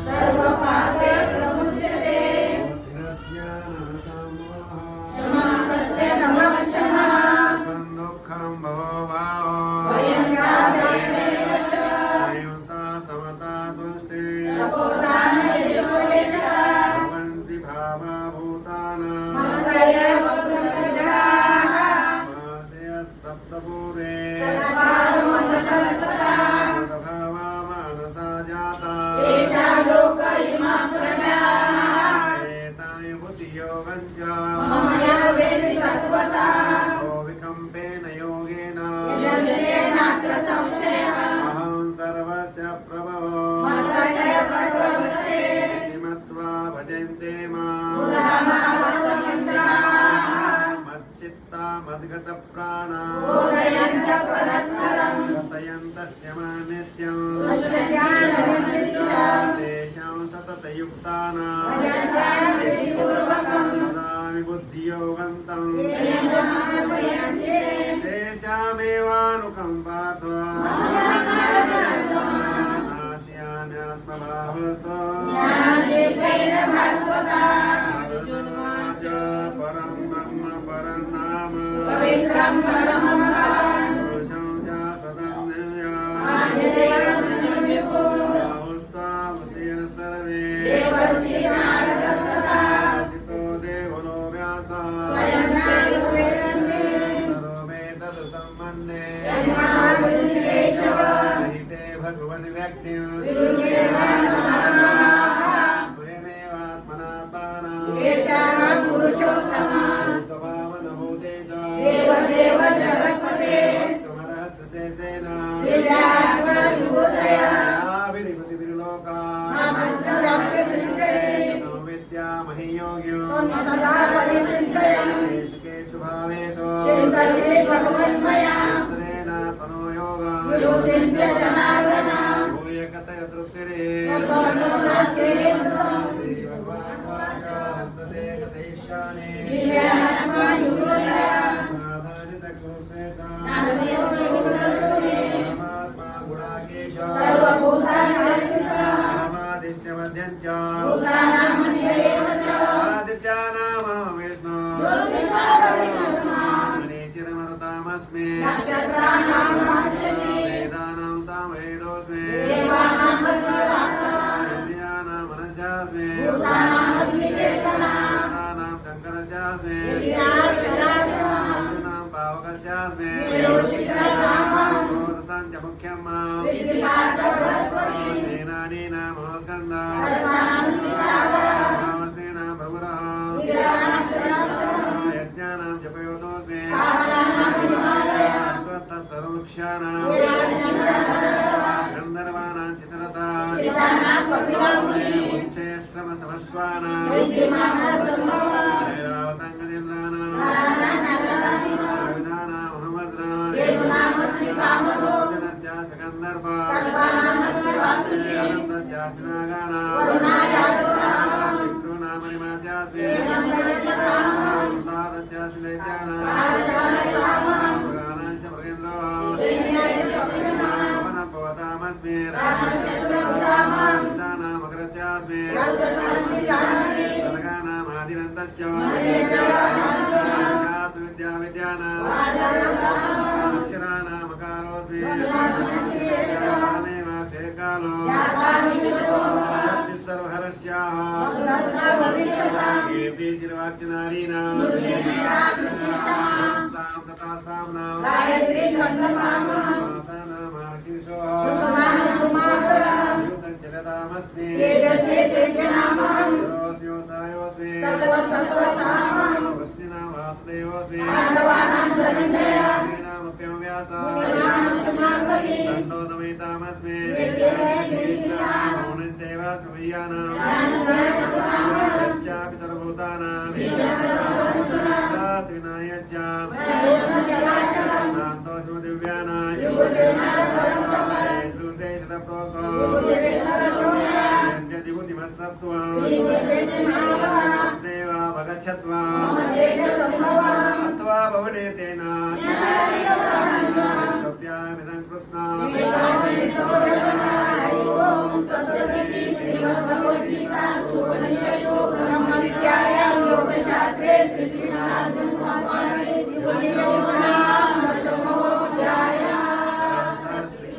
सर्वपापे प्रमुच्यते क्षमा सत्यतमः क्षमः दुःखं भवभावो भयङ्कारेव च अहिंसा समता तुष्टि तपोदानयशोरेश भवन्ति भावभूतानां ममतयैव प्रकृताः मासय सप्तपूर्वे भावा मानसा जाता येषां लोक इमाः प्रजाः एतानि बुद्धियोगं च मम यो वेत्ति तत्त्वतः विकम्पेन योगेन यद्येनात्र संशयः अहं सर्वस्य प्रभवो मत्तयैव प्रवर्तते मत्वा भजन्ते मां मच्चित्ता मद्गतप्राणा बोधयन्तः परस्परं कथयन्तस्य मां नित्यं तेषां सततयुक्तानां ददामि बुद्धियोगन्तं तेषामेवानुकम्पातो नास्याम्यात्मभावस्तो परं ब्रह्म परं नाम पवित्रं परमं भवन् पुरुषं शाश्वतं दिव्याहुस्तामुषय सर्वे देवर्षि नारदस्तथा सितो देवलो व्यासः स्वयं नायुवेदन्ते सर्वमेतदृतं मन्ये ब्रह्माविष्णुकेशव हि ते भगवन् व्यक्तिं स्वयमेवात्मनात्मानं केशानां पुरुषोत्तमः भूतभावनभूतेश देवदेव जगत्पते त्वमरहस्यशेषेण दिव्यात्मा विभूतया विद्यामहियोग्यो सदा परिचिन्तया केषु केषु भावेषु चिन्तये भगवन्मया स्त्रेण तनो योगा योचिन्त्य जनार्दन भूय कथय तृप्तिरे भगवन्तो नास्ति श्री भगवान् वाक्यन्तते कथयिष्यामि दिव्यात्मा विभूतया नादानितकुरुश्रेष्ठा नान्यो विभूतस्तुते परमात्मा गुणाकेश सर्वभूतानां समादिश्य मध्यं च भूतानां मध्य एव च आदित्यानां विष्णु ज्योतिषामविनाशः मरीचिरमरुतामस्मि नक्षत्राणां महर्षि वेदानां सामवेदोऽस्मि देवानां वस्त्रवासः इन्द्रियाणां मनस्यास्मि भूतानामस्मि चेतना भूतानां शङ्करस्यास्मि विद्याचराचरः पावकस्यास्मि योषितरामः बोधसाञ्च मुख्यं मां विद्यार्थबृहस्पतिः सेनानीनां स्कन्दा सरसांसिसागरः भावसेनां प्रभुरः यज्ञानां जपयोतोऽस्मि अश्वत्थः सर्ववृक्षाणां गन्धर्वाणां चित्ररथा उच्चैश्रमसमश्वानां ऐरावताङ्गजेन्द्राणां आयुधानामहमस्रान् जनस्यास्मि गन्धर्वा अनन्तस्यास्मि नागानां पितॄणामणिमास्यास्मि उल्लादस्यास्मि दैत्यानां मृगाणां च मृगेन्द्रो पवतामस्मि ईशानां मकरस्यास्मि जनकानामादिरन्तस्य विद्यानाम् अक्षराणामकारोऽस्मि अहमेवाक्षयकालो सर्वहरस्याः कीर्तिशिर्वाक्षनारीणां तथा साम्नां युतं चरतामस्मि योऽस्मि वस्मिनां वासुदेवोऽस्मि नामप्यव्यासः दण्डोदमयितामस्मि मौनं चैवास्मि वैयानां यच्चापि सर्वभूतानां विनायच्चां नान्तोऽस्मि दिव्यानां यद्यतिबुद्धिमत्सत्त्वं देवा भगच्छत्वा अथवा भवने तेन कव्यामिदं कृष्णा